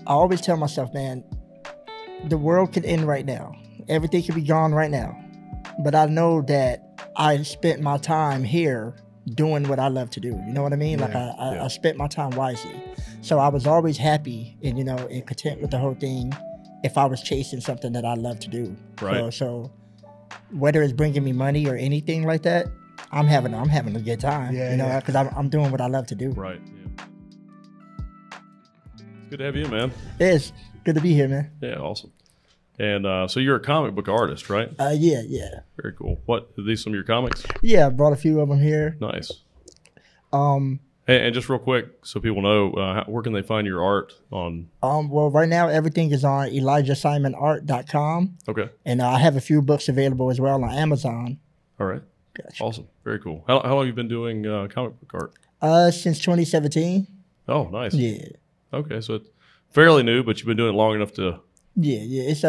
I always tell myself, man, the world could end right now. Everything could be gone right now. But I know that I spent my time here doing what I love to do. You know what I mean? Like I spent my time wisely. So I was always happy and, and content with the whole thing if I was chasing something that I love to do. Right. So whether it's bringing me money or anything like that, I'm having a good time. Because I'm doing what I love to do. Right. Yeah. It's good to have you, man. It's good to be here, man. Yeah, awesome. And so you're a comic book artist, right? Yeah. Very cool. What, are these some of your comics? Yeah, I brought a few of them here. Nice. And just real quick, so people know, where can they find your art on? Well, right now everything is on ElijahSimonArt.com. Okay. And I have a few books available as well on Amazon. All right. Gotcha. Awesome. Very cool. How long have you been doing comic book art? Since 2017. Oh, nice. Yeah. Okay, so it's fairly new, but you've been doing it long enough to. Yeah. It's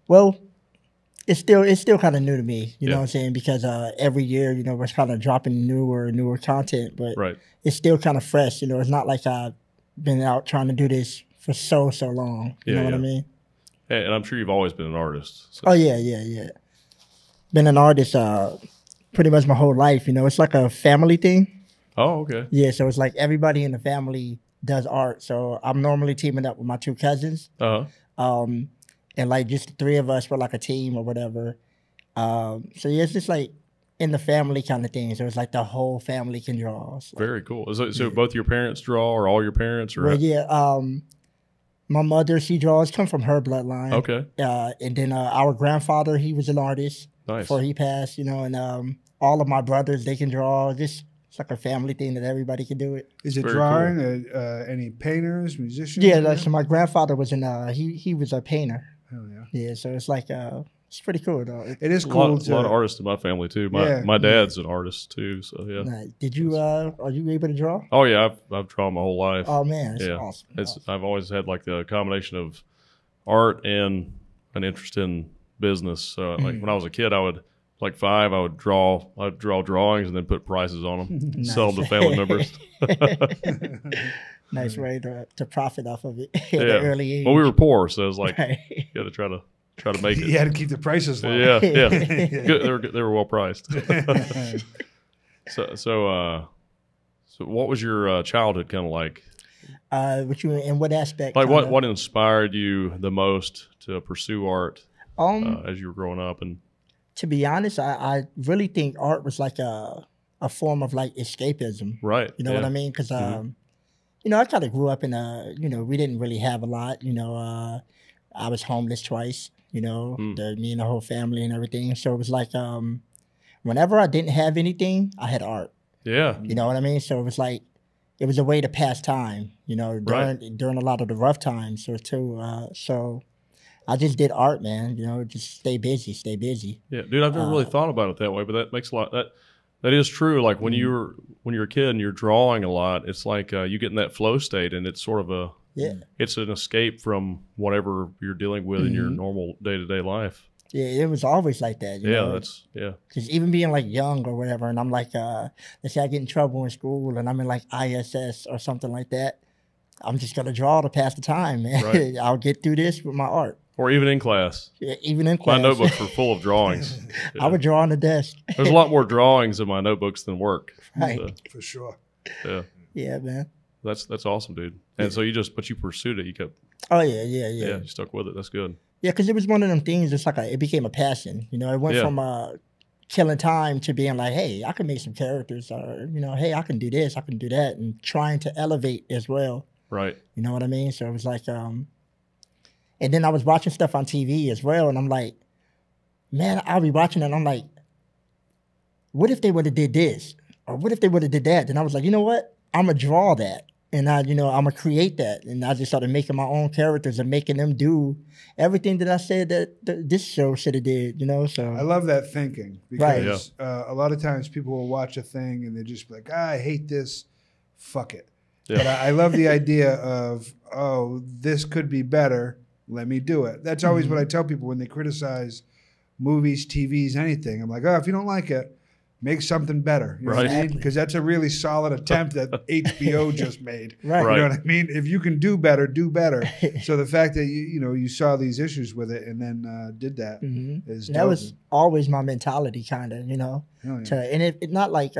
well, it's still kind of new to me. You know what I'm saying? Because every year, we're kind of dropping newer content, but right. It's still kind of fresh. It's not like I've been out trying to do this for so long. You know what I mean? And I'm sure you've always been an artist. So. Oh yeah. Been an artist pretty much my whole life. It's like a family thing. Oh, okay. Yeah, so it's like everybody in the family does art. So I'm normally teaming up with my two cousins. And like just the three of us were like a team or whatever. So yeah, it's just like in the family kind of thing. So it's like the whole family can draw. So, very cool. So both your parents draw, or all your parents? Or well, yeah. My mother, she draws, come from her bloodline. Okay. And then our grandfather, he was an artist. Nice. Before he passed, and all of my brothers, they can draw. It's like a family thing that everybody can do it. Is it very drawing? Cool. Any painters, musicians? Yeah, so my grandfather was he was a painter. Oh yeah. Yeah, so it's like it's pretty cool though. It is A cool. lot of artists in my family too. My dad's an artist too. So yeah. Nice. Did you are you able to draw? Oh yeah, I've drawn my whole life. Oh man, it's awesome. I've always had like the combination of art and an interest in business. So like when I was a kid, I would draw drawings and then put prices on them, Nice. sell them to family members. Nice way to profit off of it at Yeah. an early age. Well, we were poor, so it was like Right. you had to try to make it. You had to keep the prices low. Yeah. Good. They were well priced. So what was your childhood kind of like? In what aspect? Like what inspired you the most to pursue art as you were growing up? And to be honest, I really think art was like a form of like escapism. right. You know what I mean? Because I kind of grew up in we didn't really have a lot. I was homeless twice. Me and the whole family and everything. So it was like whenever I didn't have anything, I had art. Yeah. You know what I mean? So it was like it was a way to pass time. During a lot of the rough times or too. So I just did art, man. Just stay busy. Yeah, dude. I've never really thought about it that way, but that makes a lot. That is true. Like when you're a kid and you're drawing a lot, it's like you get in that flow state, and it's sort of it's an escape from whatever you're dealing with in your normal day-to-day life. Yeah, it was always like that. Because even being like young or whatever, and I'm like, let's say I get in trouble in school, and I'm in like ISS or something like that. I'm just gonna draw to pass the time, man. Right. I'll get through this with my art. Or even in class. Yeah, even in class. My notebooks were full of drawings. I would draw on the desk. There's a lot more drawings in my notebooks than work. Right. So, For sure. yeah. Yeah, man. That's awesome, dude. And so you pursued it. You kept. Oh yeah. You stuck with it. That's good. Yeah, because it was one of them things. It's like it became a passion. It went from killing time to being like, hey, I can make some characters, or hey, I can do this, I can do that, and trying to elevate as well. Right. You know what I mean? So it was like, and then I was watching stuff on TV as well, and I'm like, man, I'll be watching it, and I'm like, what if they would have did this, or what if they would have did that? And I was like, you know what? I'm gonna draw that. And I'm gonna create that. And I just started making my own characters and making them do everything that I said that this show should have did, So I love that thinking because a lot of times people will watch a thing and they just be like, I hate this, fuck it. Yeah. But I love the idea of, this could be better, let me do it. That's always what I tell people when they criticize movies, TVs, anything. I'm like, if you don't like it, make something better. You know what I mean? Because that's a really solid attempt that HBO just made. Right. You know what I mean? If you can do better, do better. So the fact that you saw these issues with it and then did that is that was always my mentality, kind of, and it not like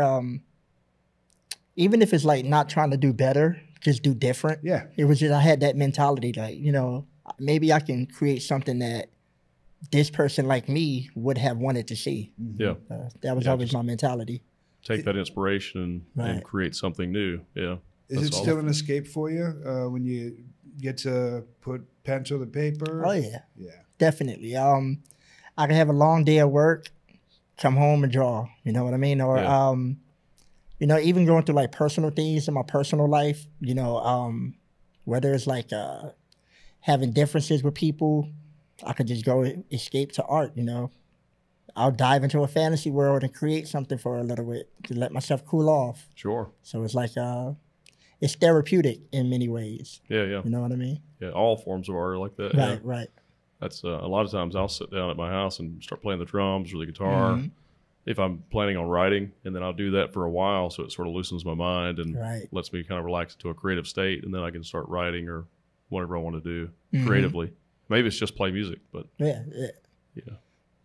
even if it's like not trying to do better, just do different. Yeah. It was just I had that mentality, like, maybe I can create something that this person like me would have wanted to see. Yeah. That was always my mentality. Take that inspiration and create something new. Yeah. Is it still an escape for you when you get to put pencil to paper? Oh, yeah. Yeah. Definitely. I can have a long day of work, come home and draw. You know what I mean? Or, even going through like personal things in my personal life, whether it's like having differences with people, I could just go escape to art, I'll dive into a fantasy world and create something for a little bit to let myself cool off. Sure. So it's like, it's therapeutic in many ways. Yeah, yeah. You know what I mean? Yeah, all forms of art are like that. Right, right. That's a lot of times I'll sit down at my house and start playing the drums or the guitar if I'm planning on writing, and then I'll do that for a while so it sort of loosens my mind and lets me kind of relax into a creative state, and then I can start writing or whatever I want to do creatively. Maybe it's just play music, but yeah.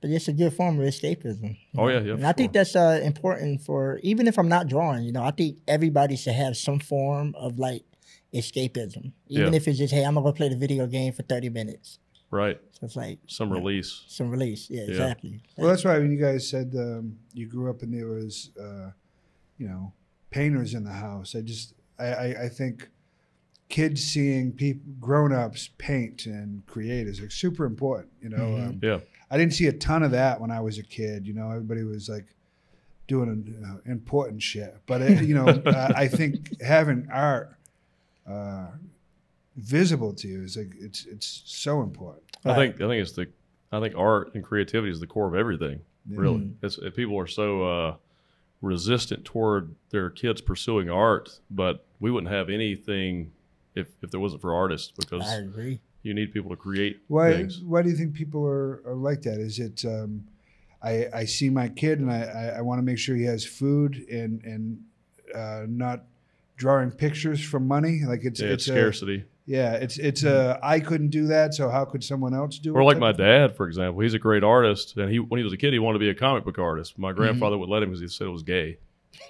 But it's a good form of escapism. Oh yeah. And I think that's important for, even if I'm not drawing, I think everybody should have some form of like escapism, even if it's just, hey, I'm gonna go play the video game for 30 minutes. Right. So it's like some release. Some release. Yeah, exactly. Well, that's why when you guys said you grew up and there was, painters in the house. I think kids seeing people, grown-ups paint and create is like super important. I didn't see a ton of that when I was a kid. Everybody was like doing important shit. But I think having art visible to you is like it's so important. I think art and creativity is the core of everything. Really, people are so resistant toward their kids pursuing art, but we wouldn't have anything if there wasn't for artists, because I agree. You need people to create things. Why do you think people are like that? Is it I see my kid and I want to make sure he has food and not drawing pictures for money? Like it's scarcity. It's I couldn't do that, so how could someone else do it? Or like my dad, for example, he's a great artist, and when he was a kid, he wanted to be a comic book artist. My grandfather would let him because he said it was gay.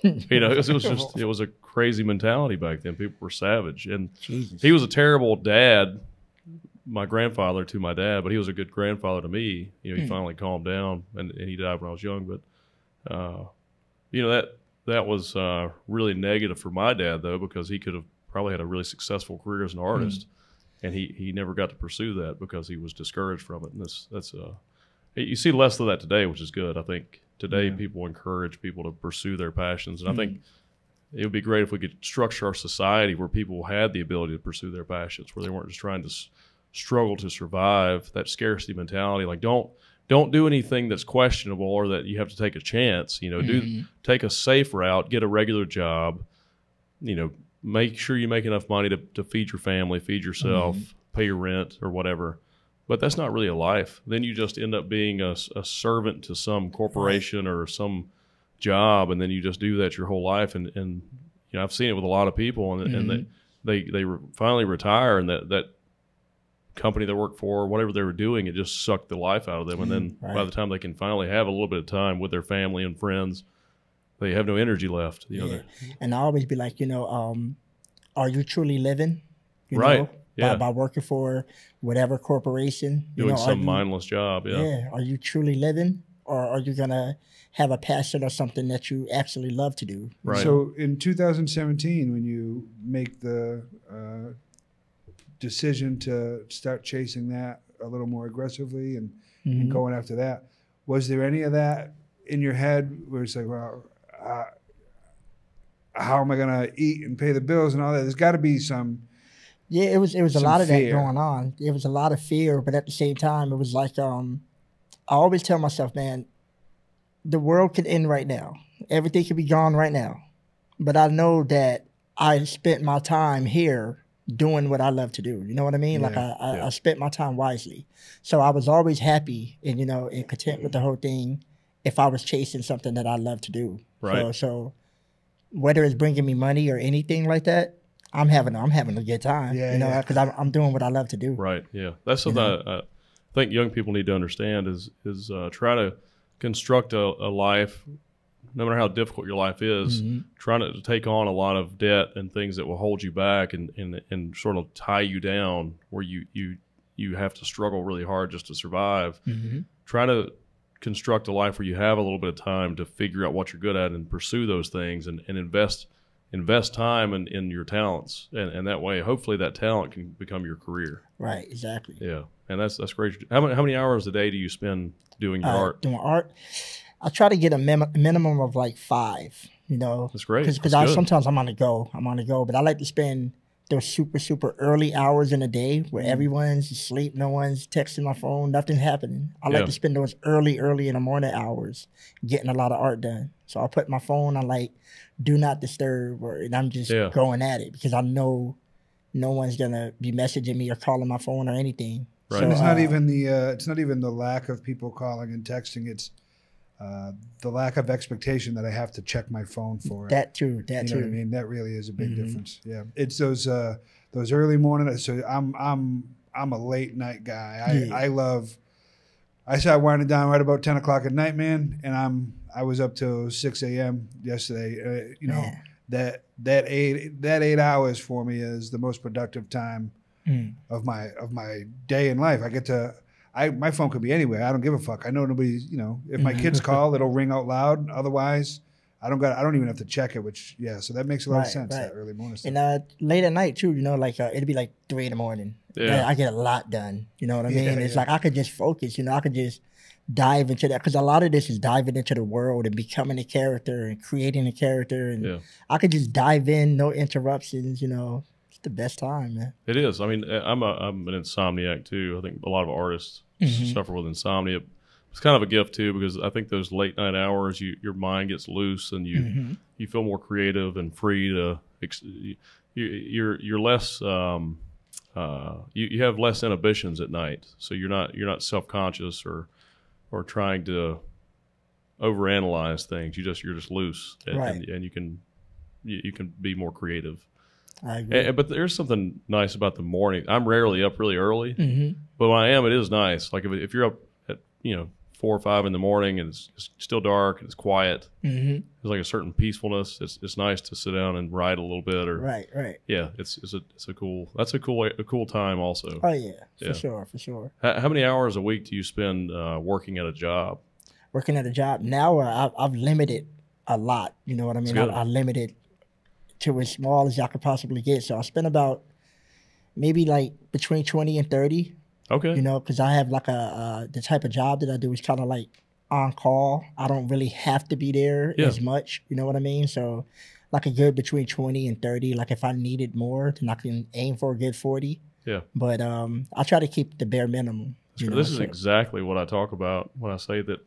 It was a crazy mentality back then. People were savage, and he was a terrible dad, my grandfather to my dad, but he was a good grandfather to me. He finally calmed down, and he died when I was young. But that was really negative for my dad, though, because he could have probably had a really successful career as an artist, and he never got to pursue that because he was discouraged from it. And you see less of that today, which is good. I think today people encourage people to pursue their passions, and I think it would be great if we could structure our society where people had the ability to pursue their passions, where they weren't just trying to struggle to survive. That scarcity mentality, like don't do anything that's questionable or that you have to take a chance. Take a safe route, get a regular job, make sure you make enough money to feed your family, feed yourself, pay your rent or whatever. But that's not really a life. Then you just end up being a servant to some corporation or some job, and then you just do that your whole life. And I've seen it with a lot of people, and they finally retire, and that company they work for, whatever they were doing, it just sucked the life out of them. And then by the time they can finally have a little bit of time with their family and friends, they have no energy left. And I always be like, are you truly living? Right. By working for whatever corporation. Doing some mindless job. Are you truly living? Or are you going to have a passion or something that you actually love to do? Right. So in 2017, when you make the decision to start chasing that a little more aggressively and going after that, was there any of that in your head where it's like, well, how am I going to eat and pay the bills and all that? There's got to be some. Yeah, it was a lot of that going on. It was a lot of fear, but at the same time, it was like I always tell myself, man, the world could end right now. Everything could be gone right now. But I know that I spent my time here doing what I love to do. You know what I mean? I spent my time wisely. So I was always happy and, and content with the whole thing. if I was chasing something that I love to do. Right. So whether it's bringing me money or anything like that, I'm having a good time. Yeah, you know, because I'm doing what I love to do. Right. Yeah. That's something I think young people need to understand is try to construct a life, no matter how difficult your life is, trying to take on a lot of debt and things that will hold you back and sort of tie you down where you have to struggle really hard just to survive. Try to construct a life where you have a little bit of time to figure out what you're good at and pursue those things and invest time in your talents. And that way, hopefully that talent can become your career. Right, exactly. Yeah. And that's great. How many hours a day do you spend doing your art? Doing art, I try to get a minimum of like 5. You know, that's great. Because sometimes I'm on the go, but I like to spend those super early hours in the day where everyone's asleep, no one's texting my phone, nothing's happening. I like to spend those early in the morning hours getting a lot of art done. So I'll put my phone on like do not disturb, and I'm just going at it because I know no one's gonna be messaging me or calling my phone or anything. Right. So, and it's not even the lack of people calling and texting. It's the lack of expectation that I have to check my phone for it. That too. You know what I mean? That really is a big difference. Yeah, it's those early morning. So I'm a late night guy. I start winding down right about 10 o'clock at night, man, and I was up till 6 a.m. yesterday. You know, that 8 hours for me is the most productive time of my day in life. I get to. My phone could be anywhere. I don't give a fuck. I know nobody's, you know, if my kids call, it'll ring out loud. Otherwise, I don't even have to check it, which, so that makes a lot of sense, that early morning stuff. And late at night, too, you know, like it'd be like 3 in the morning. Yeah. I get a lot done. You know what I mean? It's like I could just focus, you know, I could just dive into that. Because a lot of this is diving into the world and becoming a character and creating a character. And I could just dive in, no interruptions, you know. It's the best time, man. It is. I mean, I'm an insomniac, too. I think a lot of artists suffer with insomnia. It's kind of a gift too, because I think those late night hours, your mind gets loose and you feel more creative and free to. You're less. You have less inhibitions at night, so you're not self-conscious or trying to overanalyze things. You're just loose, and you can be more creative. I agree. But there's something nice about the morning. I'm rarely up really early, but when I am, it is nice. Like if you're up at 4 or 5 in the morning and it's still dark and it's quiet, there's like a certain peacefulness. It's nice to sit down and write a little bit. Or right. Yeah, it's a cool time also. Oh yeah, for sure. How many hours a week do you spend working at a job? Working at a job now, I've limited a lot. You know what I mean? I limited to as small as I could possibly get. So I spend about maybe like between 20 and 30. Okay. You know, because I have like the type of job that I do is kind of like on call. I don't really have to be there as much. You know what I mean? So like a good between 20 and 30. Like if I needed more, then I can aim for a good 40. Yeah. But I try to keep the bare minimum. This is exactly what I talk about when I say that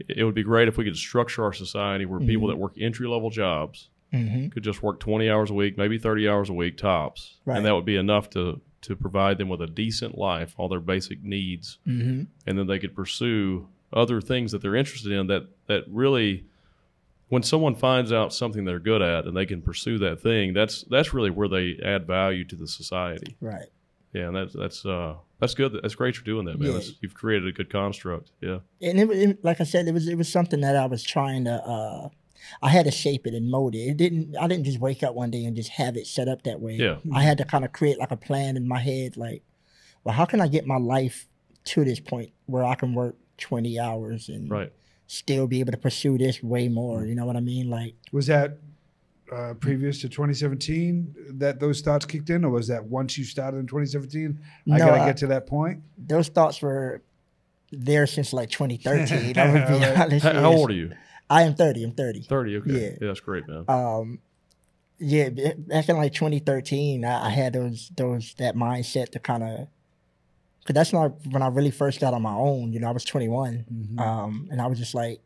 it would be great if we could structure our society where people that work entry-level jobs could just work 20 hours a week, maybe 30 hours a week tops. Right. And that would be enough to provide them with a decent life, all their basic needs. And then they could pursue other things that they're interested in that really, when someone finds out something they're good at and they can pursue that thing, that's really where they add value to the society. Right. Yeah, and that's good. That's great you're doing that, man. Yeah. You've created a good construct. Yeah. And it, like I said, it was something that I was trying to I had to shape it and mold it. I didn't just wake up one day and just have it set up that way. Yeah. I had to kind of create like a plan in my head, like, well, how can I get my life to this point where I can work 20 hours and still be able to pursue this way more? You know what I mean? Like, was that previous to 2017 that those thoughts kicked in, or was that once you started in 2017? I gotta get to that point. Those thoughts were there since like 2013. I would be honest. How old are you? I am 30. I'm 30. 30, okay. Yeah, that's great, man. Yeah, back in like 2013, I had that mindset to kind of, because that's not when I really first got on my own. You know, I was 21, and I was just like,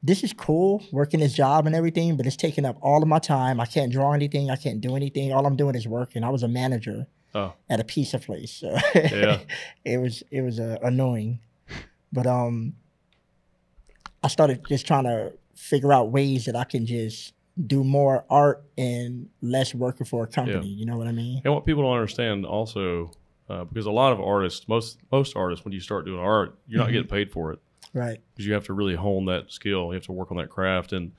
this is cool, working this job and everything, but it's taking up all of my time. I can't draw anything. I can't do anything. All I'm doing is working. I was a manager at a pizza place. So it was annoying. But I started just trying to figure out ways that I can just do more art and less working for a company. You know what I mean? And what people don't understand also, because a lot of artists, most artists, when you start doing art, you're not getting paid for it. Right. Because you have to really hone that skill. You have to work on that craft. And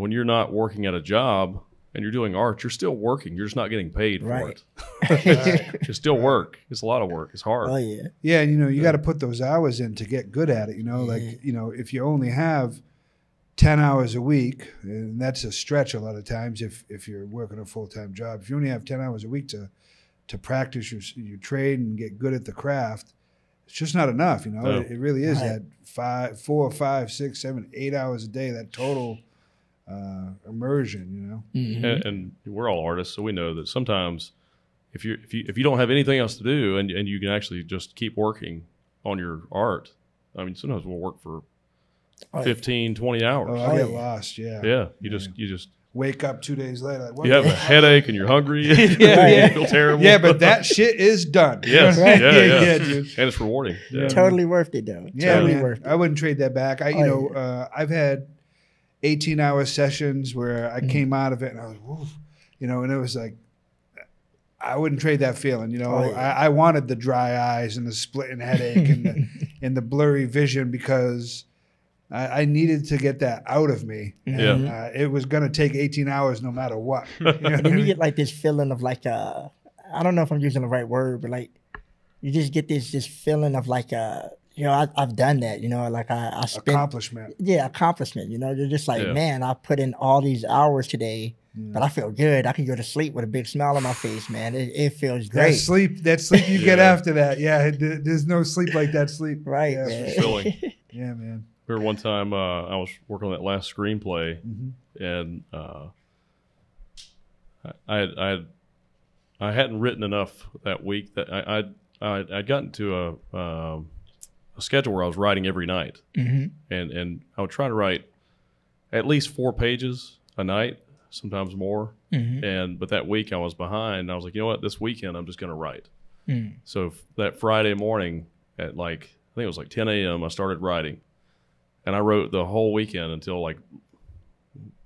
when you're not working at a job and you're doing art, you're still working. You're just not getting paid for it. It's still work. It's a lot of work. It's hard. Oh, yeah. Yeah, and you got to put those hours in to get good at it. Like if you only have 10 hours a week, and that's a stretch a lot of times if you're working a full-time job. If you only have 10 hours a week to practice your trade and get good at the craft, it's just not enough. No. It really is that 4, 5, 6, 7, 8 hours a day, that total immersion. And we're all artists, so we know that sometimes if you don't have anything else to do and you can actually just keep working on your art, I mean, sometimes we'll work for 15, 20 hours. Oh, I get lost. Yeah. You just wake up 2 days later. Like, you have a headache and you're hungry. You feel terrible. Yeah, but that shit is done. Yes. Right? Yeah, dude. And it's rewarding. Yeah. Totally worth it, though. Yeah, totally worth it. I wouldn't trade that back. I've had 18-hour sessions where I came out of it and I was, woof, and it was like, I wouldn't trade that feeling. I wanted the dry eyes and the splitting headache and the blurry vision because I needed to get that out of me. Yeah. It was going to take 18 hours no matter what. Then you get like this feeling of like, I don't know if I'm using the right word, but like you just get this feeling of like, I've done that, like I spent. Accomplishment. Yeah, accomplishment. You're just like, man, I put in all these hours today, but I feel good. I can go to sleep with a big smile on my face, man. It feels great. That sleep you get after that. Yeah, there's no sleep like that sleep. Right, yeah, man. Fulfilling. Yeah, man. Remember one time I was working on that last screenplay, and I hadn't written enough that week that I'd gotten to a schedule where I was writing every night, and I would try to write at least 4 pages a night, sometimes more. But that week I was behind. And I was like, you know what? This weekend I'm just going to write. So that Friday morning at I think it was 10 a.m. I started writing. And I wrote the whole weekend until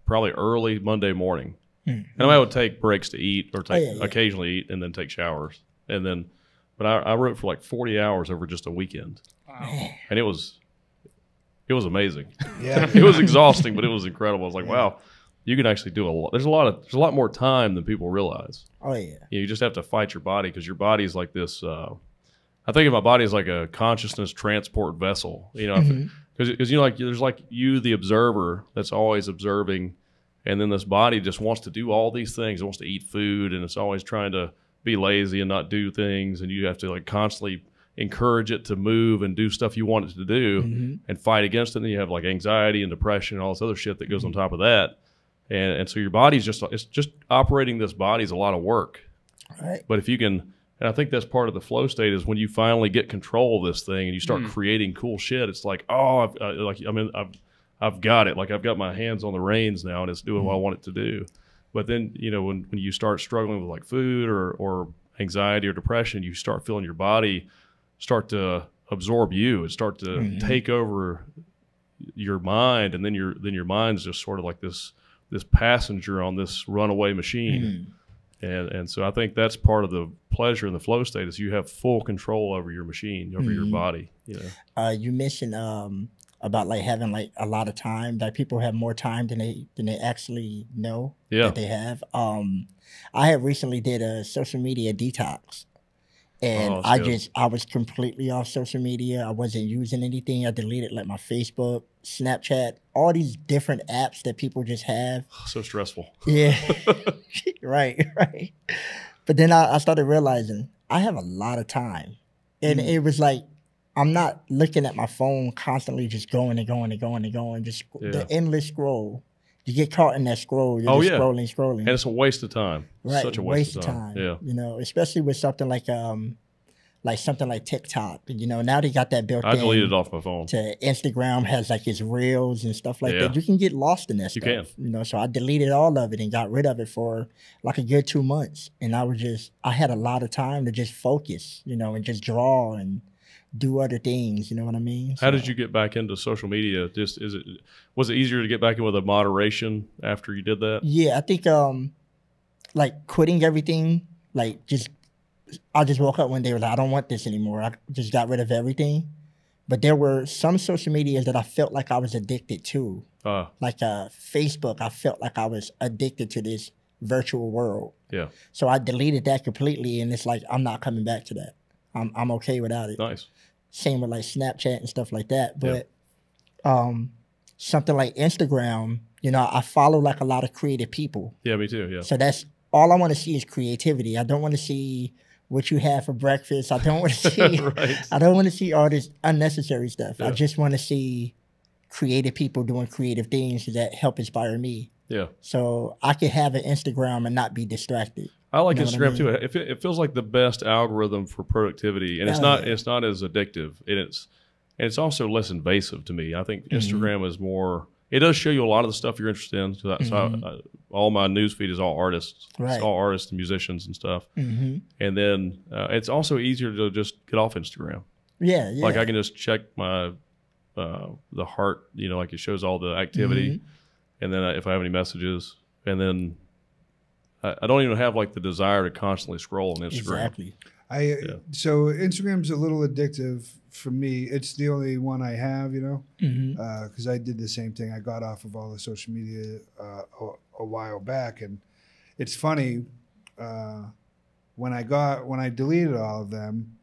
probably early Monday morning. And I would take breaks to eat or occasionally eat and then take showers. But I wrote for 40 hours over just a weekend. Wow. And it was amazing. Yeah. It was exhausting, but it was incredible. I was like, wow, you can actually do a lot. There's a lot more time than people realize. Oh yeah. You just have to fight your body because your body's like this. I think of my body as like a consciousness transport vessel. Because there's you, the observer, that's always observing, and then this body just wants to do all these things. It wants to eat food, and it's always trying to be lazy and not do things, and you have to constantly encourage it to move and do stuff you want it to do, and fight against it. And then you have anxiety and depression and all this other shit that goes on top of that, and so your body's just operating this body is a lot of work. Right. But if you can. And I think that's part of the flow state is when you finally get control of this thing and you start creating cool shit. It's like, oh, I've got it. I've got my hands on the reins now, and it's doing what I want it to do. But then, when you start struggling with food or anxiety or depression, you start feeling your body start to absorb you and start to take over your mind, and then your mind's just sort of like this passenger on this runaway machine. And so I think that's part of the pleasure in the flow state is you have full control over your machine, over your body. You mentioned about having a lot of time, that people have more time than they actually know that they have. I have recently did a social media detox, and I was completely off social media. I wasn't using anything. I deleted my Facebook, Snapchat, all these different apps that people just have. So stressful. Yeah. Right. But then I started realizing I have a lot of time. And it was I'm not looking at my phone constantly just going and going and going and going. Just the endless scroll. You get caught in that scroll. You're just scrolling. And it's a waste of time. Right. Such a waste of time. Yeah. Especially with something something like TikTok. Now they got that built in. I deleted it off my phone. To Instagram has its reels and stuff like that. You can get lost in that stuff. You can. So I deleted all of it and got rid of it for a good 2 months. And I had a lot of time to just focus, and just draw and do other things. You know what I mean? How did you get back into social media? Was it easier to get back in with a moderation after you did that? Yeah, I think like quitting everything, like I just woke up one day and was like, I don't want this anymore. I just got rid of everything. But there were some social medias that I felt like I was addicted to. Like Facebook, I felt like I was addicted to this virtual world. Yeah. So I deleted that completely, and it's like I'm not coming back to that. I'm okay without it. Nice. Same with like Snapchat and stuff like that. But something like Instagram, you know, I follow like a lot of creative people. Yeah, me too. Yeah. So that's all I want to see is creativity. I don't want to see what you have for breakfast. I don't want to see I don't want to see all this unnecessary stuff. Yeah. I just want to see creative people doing creative things that help inspire me. Yeah. So I can have an Instagram and not be distracted. I like Instagram too. It feels like the best algorithm for productivity, and it's not as addictive, and it's also less invasive to me. I think Instagram is more. It does show you a lot of the stuff you're interested in. So all my newsfeed is all artists. Right. It's all artists and musicians and stuff. And then it's also easier to just get off Instagram. Yeah, yeah. Like I can just check my the heart. You know, like it shows all the activity, and then if I have any messages, and then. I don't even have like the desire to constantly scroll on Instagram. Exactly. So Instagram's a little addictive for me. It's the only one I have, you know, because I did the same thing. I got off of all the social media a while back, and it's funny when I deleted all of them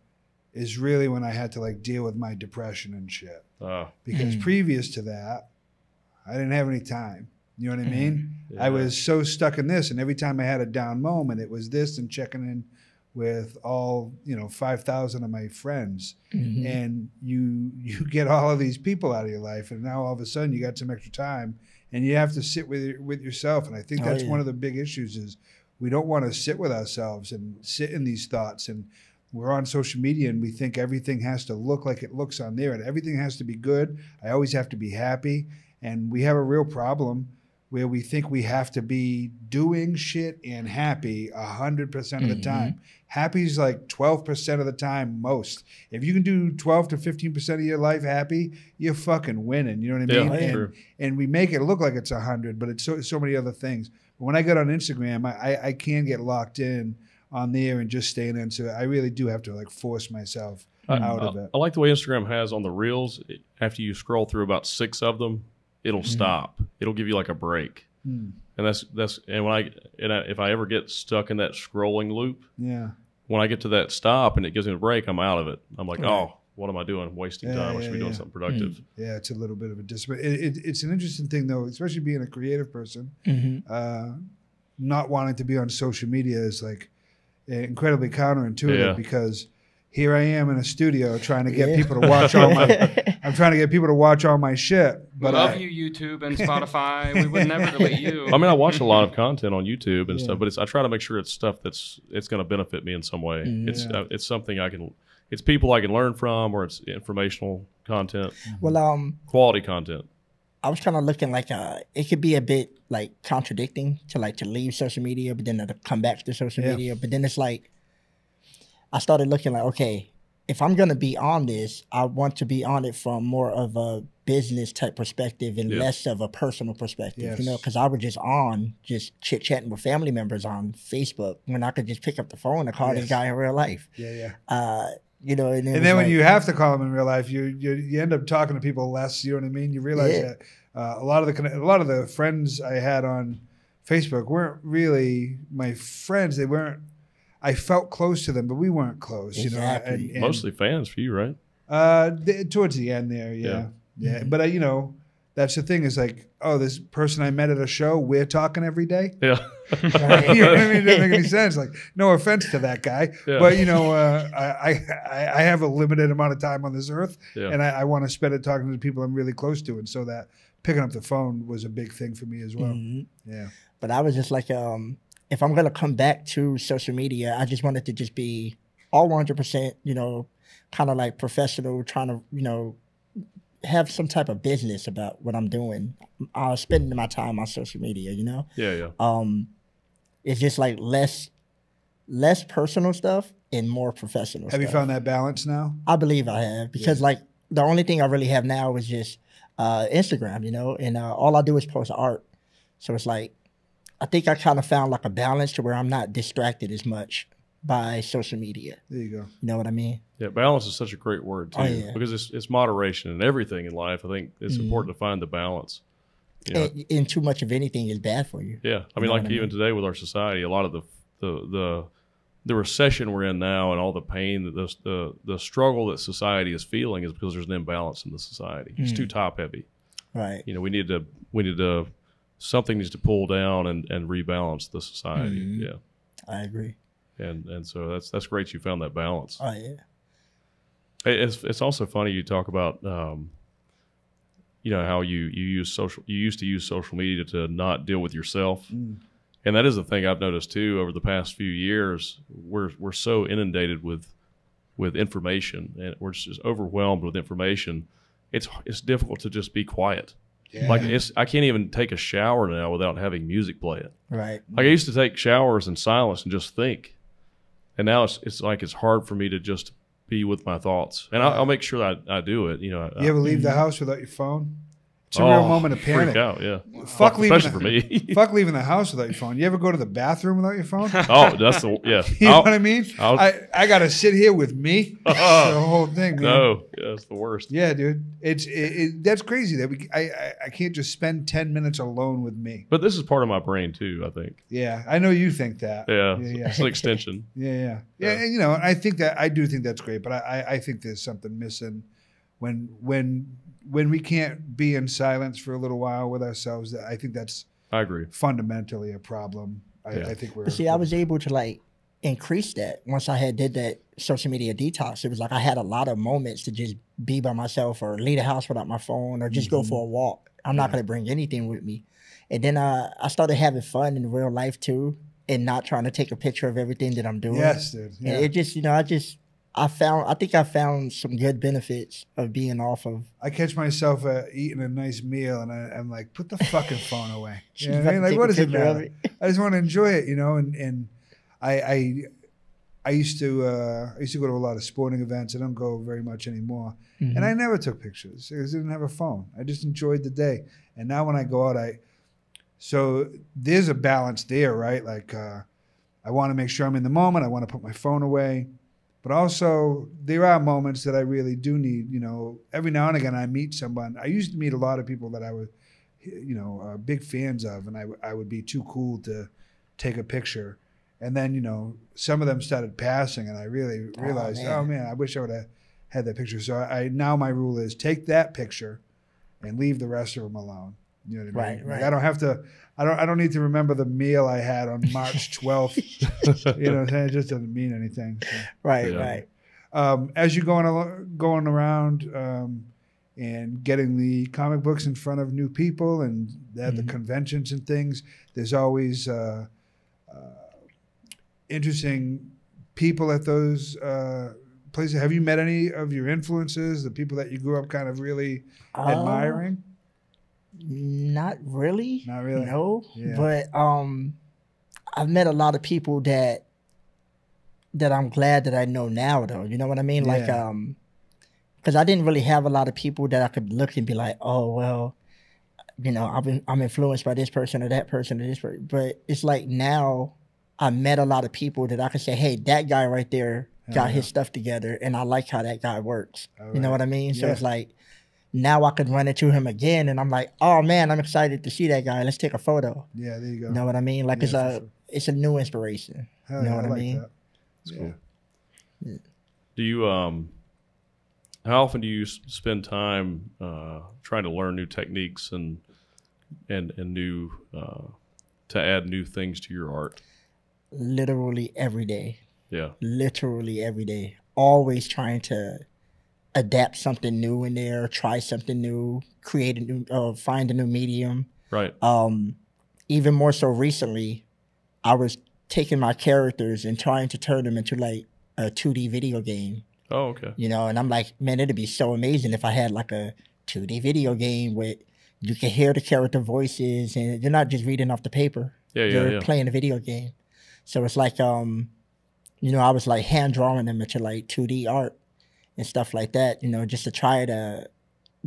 is really when I had to like deal with my depression and shit. Because previous to that, I didn't have any time. You know what I mean? Yeah. I was so stuck in this, and every time I had a down moment, it was this and checking in with all 5,000 of my friends, and you get all of these people out of your life, and now all of a sudden you got some extra time, and you have to sit with yourself. And I think that's one of the big issues is we don't want to sit with ourselves and sit in these thoughts. And we're on social media, and we think everything has to look like it looks on there, and everything has to be good. I always have to be happy, and we have a real problem where we think we have to be doing shit and happy 100% of the time. Happy is like 12% of the time most. If you can do 12 to 15% of your life happy, you're fucking winning. You know what I mean? And we make it look like it's 100, but it's so many other things. But when I get on Instagram, I can get locked in on there and just staying in. So I really do have to like force myself out of it. I like the way Instagram has on the reels. After you scroll through about 6 of them, it'll stop. It'll give you like a break, and if I ever get stuck in that scrolling loop, when I get to that stop and it gives me a break, I'm out of it. I'm like, oh, what am I doing? I'm wasting time. I should be doing something productive. Yeah, it's a little bit of a discipline. It's an interesting thing though, especially being a creative person. Not wanting to be on social media is like incredibly counterintuitive because. Here I am in a studio trying to get people to watch all my. I'm trying to get people to watch all my shit. But we love you, YouTube and Spotify. We would never delete you. I mean, I watch a lot of content on YouTube and stuff, but I try to make sure it's stuff it's going to benefit me in some way. It's something it's people I can learn from, or it's informational content. Well, quality content. I was kind of looking like it could be a bit like contradicting to leave social media, but then to come back to social media. But then it's like. I started looking like, okay, if I'm going to be on this, I want to be on it from more of a business type perspective and less of a personal perspective, you know, because I was just chit-chatting with family members on Facebook when I could just pick up the phone and call this guy in real life. You know, and then when you have to call them in real life, you end up talking to people less, you know what I mean? You realize that a lot of the friends I had on Facebook weren't really my friends. They weren't. I felt close to them, but we weren't close. Exactly. You know, and mostly fans for you, right? Towards the end there, yeah. But that's the thing is like, oh, this person I met at a show, we're talking every day. Yeah. You know what I mean? It doesn't make any sense. Like, no offense to that guy, but I have a limited amount of time on this earth, and I want to spend it talking to people I'm really close to, and so that picking up the phone was a big thing for me as well. Yeah. But I was just like, if I'm going to come back to social media, I just wanted to just be all 100%, you know, kind of like professional, trying to, have some type of business about what I'm doing. Spending my time on social media, you know? Yeah. It's just like less personal stuff and more professional Have you stuff. found that balance now? I believe I have, because like the only thing I really have now is just Instagram, you know, and all I do is post art. So it's like, I think I kind of found like a balance to where I'm not distracted as much by social media. There you go. You know what I mean? Yeah, balance is such a great word too, because it's moderation in everything in life. I think it's important to find the balance. You know? And too much of anything is bad for you. Yeah, I mean, like even today with our society, a lot of the recession we're in now and all the pain, the struggle that society is feeling is because there's an imbalance in the society. It's too top heavy. Right. You know, we need to something needs to pull down and rebalance the society. Yeah, I agree. And so that's great you found that balance. Oh yeah. It's also funny you talk about you know how you used to use social media to not deal with yourself. And that is a thing I've noticed too over the past few years. We're so inundated with information, and we're just overwhelmed with information. It's difficult to just be quiet. Yeah. Like I can't even take a shower now without having music playing. Right. Like I used to take showers in silence and just think, and now it's like it's hard for me to just be with my thoughts. And I'll make sure that I do it. You know. You ever leave the house without your phone? It's a real moment of panic. Freak out, yeah. Fuck leaving especially for me. Fuck leaving the house without your phone. You ever go to the bathroom without your phone? Oh, that's the You know what I mean? I got to sit here with me. The whole thing, man. No, yeah, it's the worst. Yeah, dude. That's crazy that I can't just spend 10 minutes alone with me. But this is part of my brain too, I think. Yeah, I know you think that. Yeah. It's an extension. Yeah. And you know, I do think that's great, but I think there's something missing when we can't be in silence for a little while with ourselves. I think that's fundamentally a problem. I think we're. But see, I was able to like increase that once I did that social media detox. It was like I had a lot of moments to just be by myself or leave the house without my phone or just go for a walk. I'm not going to bring anything with me. And then I started having fun in real life too, and not trying to take a picture of everything that I'm doing. Yes, dude. Yeah. And it just, you know, I think I found some good benefits of being off of. I catch myself eating a nice meal, and I'm like, put the fucking phone away. You know what I mean? Like, what does it matter? I just want to enjoy it, you know. And I used to go to a lot of sporting events. I don't go very much anymore, and I never took pictures because I didn't have a phone. I just enjoyed the day. And now when I go out, so there's a balance there, right? Like I want to make sure I'm in the moment. I want to put my phone away. But also, there are moments that I really do need, you know, every now and again I meet someone. I used to meet a lot of people that I was, you know, big fans of, and I would be too cool to take a picture. And then, you know, some of them started passing, and I really realized, oh man, I wish I would have had that picture. So now my rule is take that picture and leave the rest of them alone. You know what I mean? Right. Like I don't have to. I don't need to remember the meal I had on March 12th. You know what I'm saying? It just doesn't mean anything. So. Right. As you're going around and getting the comic books in front of new people and the conventions and things, there's always interesting people at those places. Have you met any of your influences, the people that you grew up kind of really admiring? Not really. Not really. No. Yeah. But I've met a lot of people that I'm glad that I know now, though. You know what I mean? Like, because I didn't really have a lot of people that I could look and be like, oh well, you know, I'm influenced by this person or that person or this person. But it's like now I met a lot of people that I can say, hey, that guy right there got his stuff together, and I like how that guy works. Right. You know what I mean? So it's like, now I could run into him again, and I'm like, oh man, I'm excited to see that guy. Let's take a photo. Yeah, there you go. You know what I mean? Like it's a new inspiration. Hell you know what I like mean? That. That's cool. Yeah. Do you how often do you spend time trying to learn new techniques and new to add new things to your art? Literally every day. Yeah. Literally every day. Always trying to adapt something new in there, try something new, create a new, find a new medium. Right. Even more so recently, I was taking my characters and trying to turn them into like a 2D video game. Oh, okay. You know, and I'm like, man, it'd be so amazing if I had like a 2D video game where you can hear the character voices and you're not just reading off the paper. Yeah, you're playing a video game. So it's like, you know, I was like hand drawing them into like 2D art and stuff like that, you know, just to try to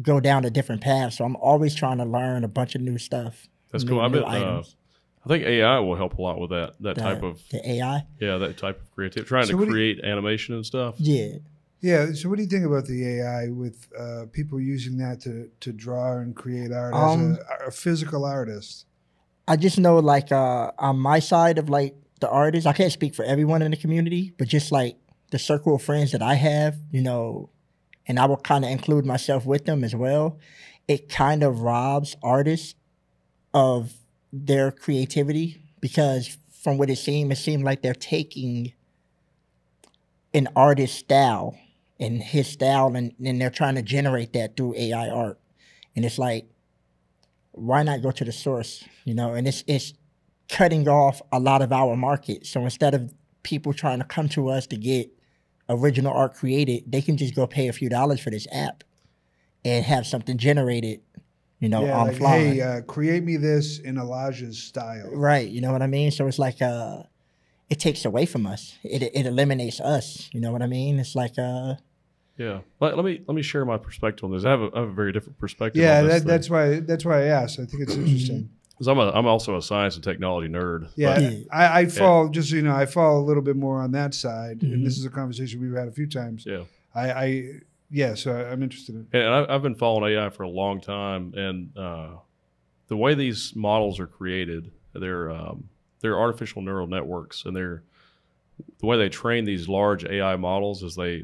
go down a different path. So I'm always trying to learn a bunch of new stuff. That's cool. I think AI will help a lot with that type of the AI. Yeah, that type of creativity. Trying to create animation and stuff. Yeah. Yeah. So what do you think about the AI with people using that to draw and create art as a physical artist? I just know like on my side of like the artists, I can't speak for everyone in the community, but just like the circle of friends that I have, you know, and I will kind of include myself with them as well. It kind of robs artists of their creativity because from what it seemed like they're taking an artist's style and his style and they're trying to generate that through AI art. And it's like, why not go to the source, you know? And it's cutting off a lot of our market. So instead of people trying to come to us to get original art created, they can just go pay a few dollars for this app and have something generated, you know, on like, fly. Hey, create me this in Elijah's style. Right, you know what I mean? So it's like it takes away from us. It eliminates us, you know what I mean? It's like yeah. Let me share my perspective on this. I have a very different perspective. Yeah, on this that's why I asked. I think it's interesting. Because I'm also a science and technology nerd. Yeah, I fall just so you know, I fall a little bit more on that side, and this is a conversation we've had a few times. Yeah, so I'm interested in. And I've been following AI for a long time, and the way these models are created, they're artificial neural networks, and the way they train these large AI models is they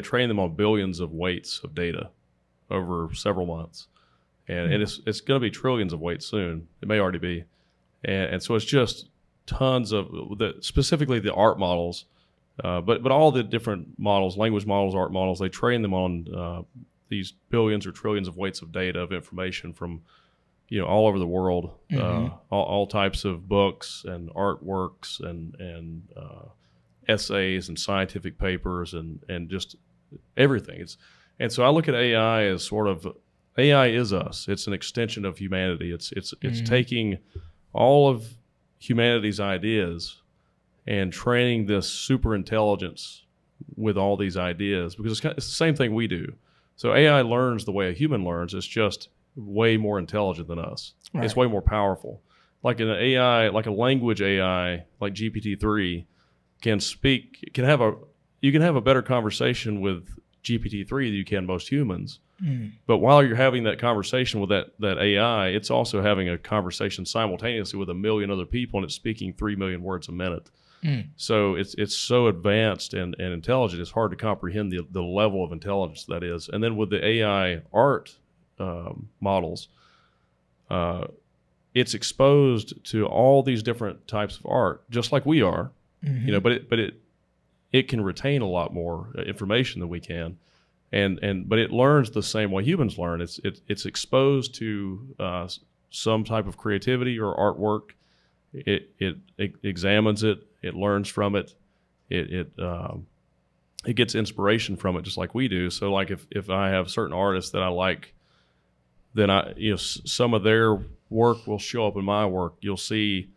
train them on billions of weights of data over several months. And it's going to be trillions of weights soon. It may already be. And so it's just tons of, specifically the art models, but all the different models, language models, art models, they train them on these billions or trillions of weights of data, of information from, you know, all over the world, all types of books and artworks and essays and scientific papers and just everything. And so I look at AI as sort of, AI is us. It's an extension of humanity. It's taking all of humanity's ideas and training this super intelligence with all these ideas, because it's the same thing we do. So AI learns the way a human learns. It's just way more intelligent than us. Right. It's way more powerful. Like an AI, like a language AI, like GPT-3 you can have a better conversation with GPT-3 than you can most humans. But while you're having that conversation with that AI, it's also having a conversation simultaneously with a million other people, and it's speaking 3 million words a minute. So it's so advanced and intelligent, it's hard to comprehend the level of intelligence that is. And then with the AI art models, it's exposed to all these different types of art, just like we are, you know. But it can retain a lot more information than we can. But it learns the same way humans learn. It's exposed to some type of creativity or artwork. It examines it. It learns from it. It gets inspiration from it, just like we do. So, like if I have certain artists that I like, then some of their work will show up in my work. You'll see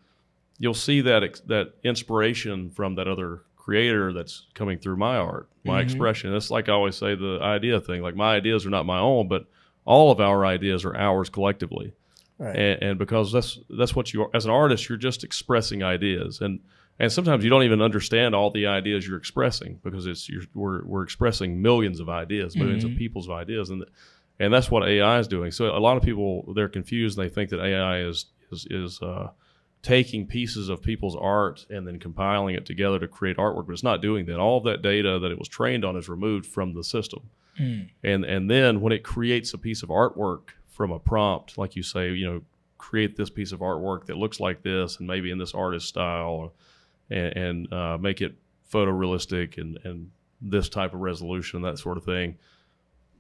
that inspiration from that other creator that's coming through my art, my expression. It's like I always say, the idea thing, like my ideas are not my own, but all of our ideas are ours collectively. Right. And because that's what you are as an artist, you're just expressing ideas, and sometimes you don't even understand all the ideas you're expressing, because we're expressing millions of ideas, millions of people's ideas, and that's what AI is doing. So a lot of people, they're confused, and they think that AI is taking pieces of people's art and then compiling it together to create artwork, but it's not doing that. All of that data that it was trained on is removed from the system. And then when it creates a piece of artwork from a prompt, like you say, you know, create this piece of artwork that looks like this and maybe in this artist style, and make it photorealistic and this type of resolution, that sort of thing.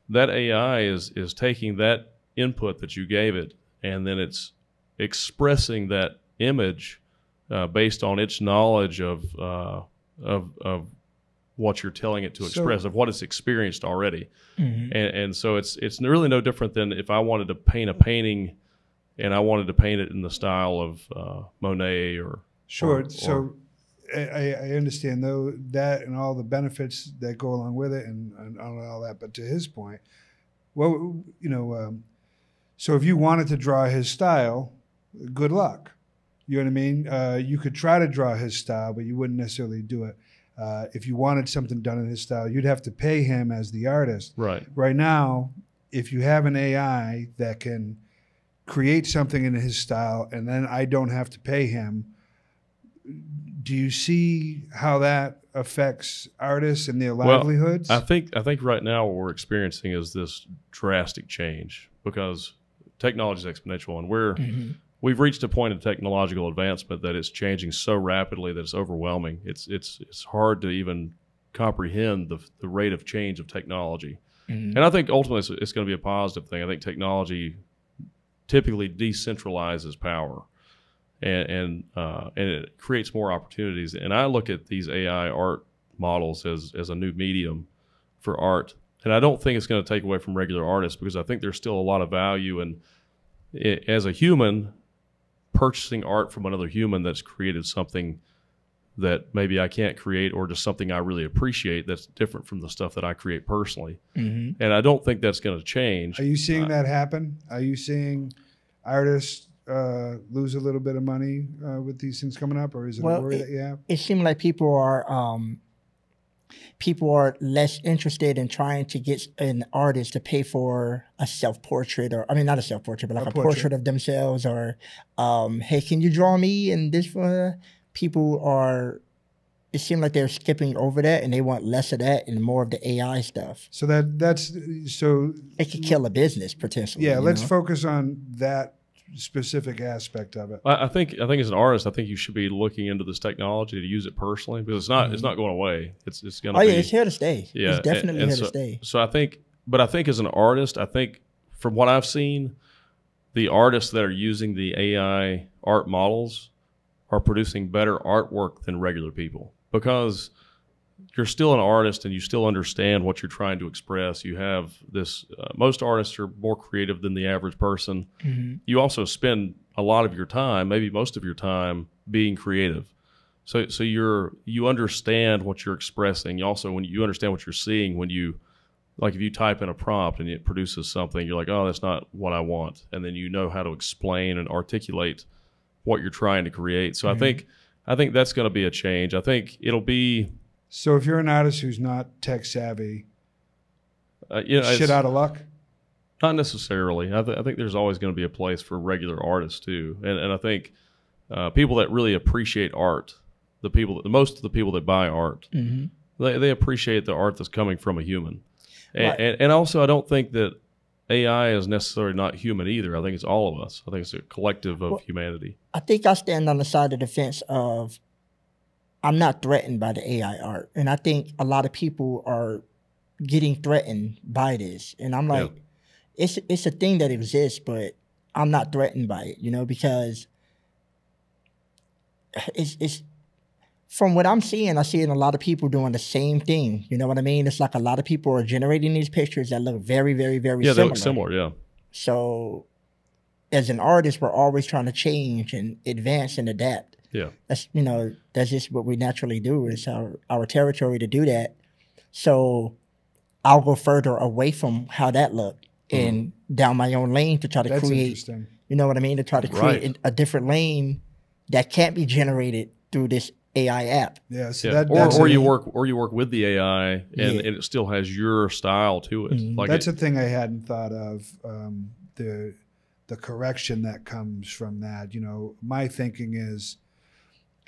That AI is taking that input that you gave it, and then it's expressing that image based on its knowledge of what you're telling it to express, of what it's experienced already. And so it's really no different than if I wanted to paint a painting and I wanted to paint it in the style of Monet or so I understand though that and all the benefits that go along with it and all that. But to his point, well, so if you wanted to draw his style, good luck. You know what I mean? You could try to draw his style, but you wouldn't necessarily do it. If you wanted something done in his style, you'd have to pay him as the artist. Right. Right now, if you have an AI that can create something in his style and then I don't have to pay him, do you see how that affects artists and their livelihoods? I think right now what we're experiencing is this drastic change because technology is exponential, and we've reached a point of technological advancement that it's changing so rapidly that it's overwhelming. It's hard to even comprehend the rate of change of technology. And I think ultimately it's going to be a positive thing. I think technology typically decentralizes power. And it creates more opportunities. And I look at these AI art models as a new medium for art. And I don't think it's going to take away from regular artists because I think there's still a lot of value in, as a human, purchasing art from another human that's created something that maybe I can't create or just something I really appreciate that's different from the stuff that I create personally. And I don't think that's going to change. Are you seeing that happen? Are you seeing artists lose a little bit of money with these things coming up, or is it a worry that you have? It seems like people are less interested in trying to get an artist to pay for a self-portrait, or I mean, not a self-portrait, but like a portrait of themselves, or hey, can you draw me in this one? People are. It seems like they're skipping over that, and they want less of that and more of the AI stuff. So that's so it could kill a business potentially. Yeah, let's focus on that specific aspect of it. I think as an artist, I think you should be looking into this technology to use it personally because it's not going away. It's going to. Oh yeah, it's here to stay. Yeah, it's definitely here to stay. So I think as an artist, I think from what I've seen, the artists that are using the AI art models are producing better artwork than regular people because you're still an artist and you still understand what you're trying to express. You have this, most artists are more creative than the average person. You also spend a lot of your time, maybe most of your time, being creative. So you understand what you're expressing. You also, when you understand what you're seeing, when you, like if you type in a prompt and it produces something, you're like, oh, that's not what I want. And then you know how to explain and articulate what you're trying to create. So I think that's going to be a change. I think it'll be. So if you're an artist who's not tech savvy, shit out of luck? Not necessarily. I think there's always going to be a place for regular artists too. And I think people that really appreciate art, most of the people that buy art, they appreciate the art that's coming from a human. And also I don't think that AI is necessarily not human either. I think it's all of us. I think it's a collective of humanity. I think I stand on the side of the fence of I'm not threatened by the AI art. And I think a lot of people are getting threatened by this. And I'm like, it's a thing that exists, but I'm not threatened by it, because it's from what I'm seeing, I see a lot of people doing the same thing. You know what I mean? It's like a lot of people are generating these pictures that look very, very, very similar. Yeah, they look similar, yeah. So as an artist, we're always trying to change and advance and adapt. Yeah. That's just what we naturally do. It's our territory to do that. So I'll go further away from how that looked and down my own lane to try to create, you know what I mean? To try to create a different lane that can't be generated through this AI app. Yeah. So or you work with the AI and it still has your style to it. Like that's a thing I hadn't thought of. The correction that comes from that. My thinking is,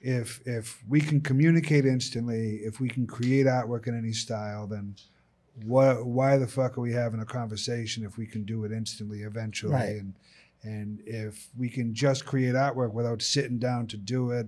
if we can communicate instantly, if we can create artwork in any style, then why the fuck are we having a conversation if we can do it instantly eventually? Right. And if we can just create artwork without sitting down to do it.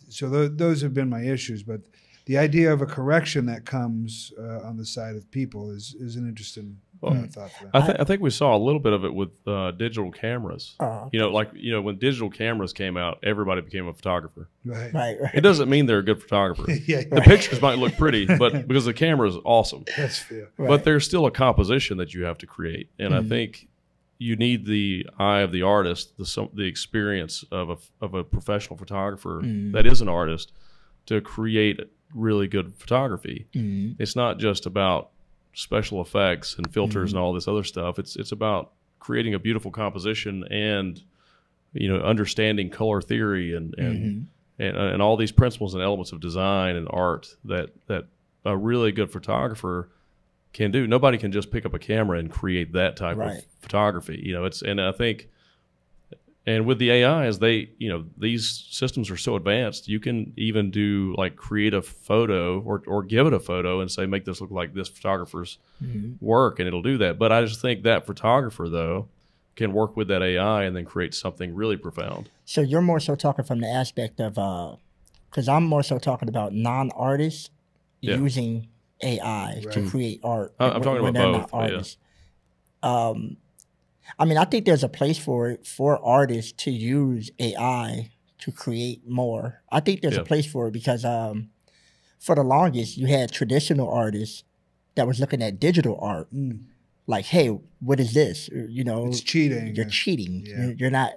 So those have been my issues. But the idea of a correction that comes on the side of people is an interesting thought for that. I think we saw a little bit of it with digital cameras. When digital cameras came out, everybody became a photographer. Right. It doesn't mean they're a good photographer. The pictures might look pretty, but because the camera is awesome. That's fair. But there's still a composition that you have to create. And I think you need the eye of the artist, the experience of a professional photographer that is an artist to create really good photography. It's not just about special effects and filters and all this other stuff. It's about creating a beautiful composition and, understanding color theory and all these principles and elements of design and art that a really good photographer can do. Nobody can just pick up a camera and create that type of photography. And with the AI, as these systems are so advanced, you can even do create a photo or give it a photo and say, make this look like this photographer's work, and it'll do that. But I just think that photographer, though, can work with that AI and then create something really profound. So you're more so talking from the aspect of, because I'm more so talking about non-artists using AI to create art. I'm talking about both. Artists. I think there's a place for it for artists to use AI to create more. I think there's a place for it because for the longest, you had traditional artists that was looking at digital art. Like, hey, what is this? It's cheating. You're cheating. Yeah.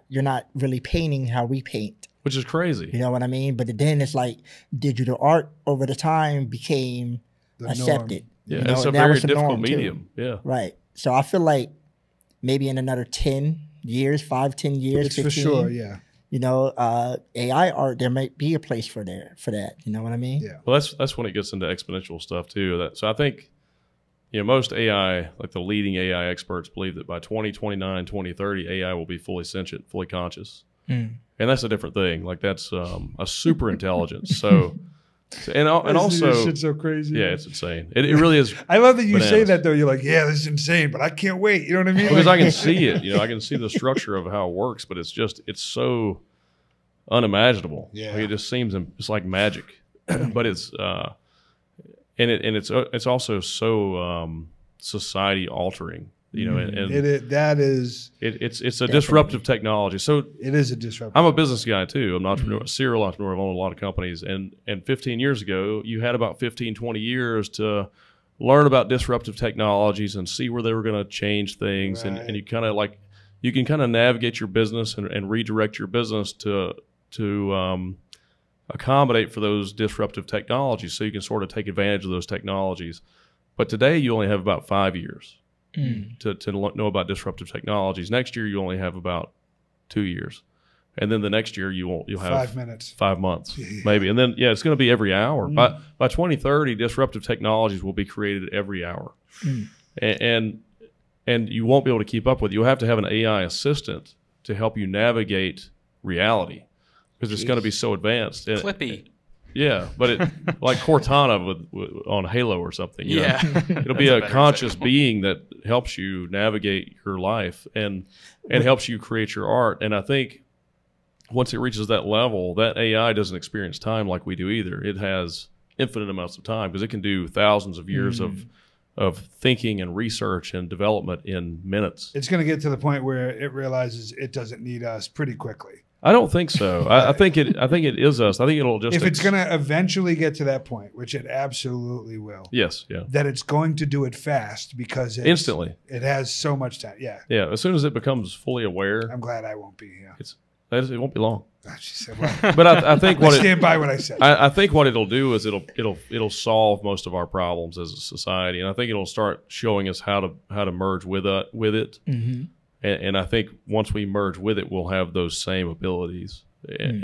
You're not really painting how we paint. Which is crazy. You know what I mean? But then it's like digital art over the time became accepted. Yeah, it's a very difficult medium. Yeah. Right. So I feel like maybe in another 10 years, 5-10 years, it's 15, for sure, yeah. AI art, there might be a place for that. You know what I mean? Yeah. Well, that's when it gets into exponential stuff too. So I think, most AI, like the leading AI experts, believe that by 2029, 2030, AI will be fully sentient, fully conscious. And that's a different thing. Like that's a super intelligence. So, and also, this shit's so crazy. Yeah, it's insane. It really is. I love that you say that though. You're like, yeah, this is insane, but I can't wait. You know what I mean? Because I can see it. I can see the structure of how it works, but it's so unimaginable. Yeah, it just seems it's like magic. But it's it's also so society altering. It's a disruptive technology. So it is a disruptive. I'm a business guy too. I'm an entrepreneur, a serial entrepreneur. I've owned a lot of companies. And 15 years ago, you had about 15, 20 years to learn about disruptive technologies and see where they were going to change things. Right. And you kind of you can kind of navigate your business and redirect your business to accommodate for those disruptive technologies. So you can sort of take advantage of those technologies. But today you only have about 5 years. To know about disruptive technologies. Next year you only have about 2 years, and then the next year you'll have 5 minutes, 5 months, maybe, and then it's going to be every hour. By 2030, disruptive technologies will be created every hour, and you won't be able to keep up with it. You'll have to have an AI assistant to help you navigate reality because it's going to be so advanced. Clippy. Yeah, but it like Cortana on Halo or something. It'll be a conscious being that helps you navigate your life and helps you create your art. And I think once it reaches that level, that AI doesn't experience time like we do either. It has infinite amounts of time because it can do thousands of years of thinking and research and development in minutes. It's going to get to the point where it realizes it doesn't need us pretty quickly. I don't think so. I think it is us. I think it'll just. If it's going to eventually get to that point, which it absolutely will. Yes. Yeah. That it's going to do it fast because instantly it has so much time. Yeah. Yeah. As soon as it becomes fully aware. I'm glad I won't be here. It won't be long. She said, well, but I think I stand by what I said. I think what it'll do is it'll solve most of our problems as a society, and I think it'll start showing us how to merge with it. Mm-hmm. And I think once we merge with it, we'll have those same abilities, and